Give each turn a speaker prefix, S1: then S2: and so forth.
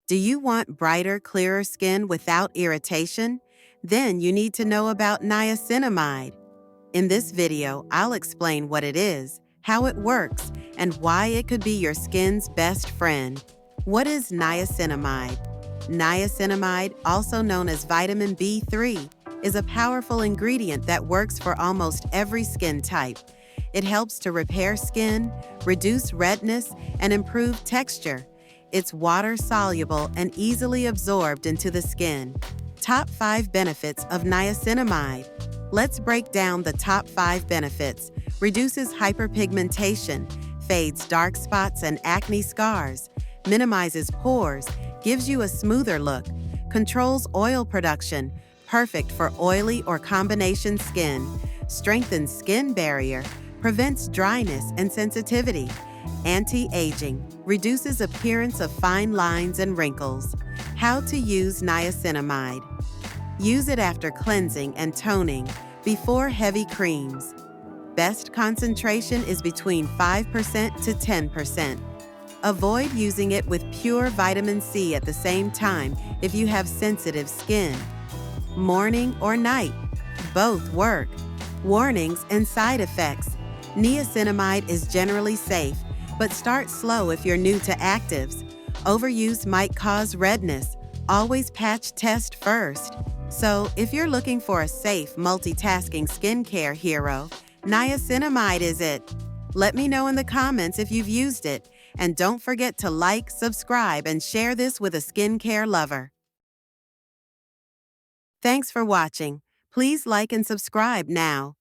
S1: Do you want brighter, clearer skin without irritation? Then you need to know about niacinamide. In this video, I'll explain what it is, how it works, and why it could be your skin's best friend. What is niacinamide? Niacinamide, also known as vitamin B3, is a powerful ingredient that works for almost every skin type. It helps to repair skin, reduce redness, and improve texture. It's water-soluble and easily absorbed into the skin. Top 5 benefits of niacinamide. Let's break down the top 5 benefits. Reduces hyperpigmentation, fades dark spots and acne scars, minimizes pores, gives you a smoother look, controls oil production, perfect for oily or combination skin, strengthens skin barrier, prevents dryness and sensitivity, anti-aging, reduces appearance of fine lines and wrinkles. How to use niacinamide. Use it after cleansing and toning, before heavy creams. Best concentration is between 5% to 10%. Avoid using it with pure vitamin C at the same time if you have sensitive skin. Morning or night, both work. Warnings and side effects. Niacinamide is generally safe, but start slow if you're new to actives. Overuse might cause redness. Always patch test first. So, if you're looking for a safe, multitasking skincare hero, niacinamide is it. Let me know in the comments if you've used it, and don't forget to like, subscribe, and share this with a skincare lover. Thanks for watching. Please like and subscribe now.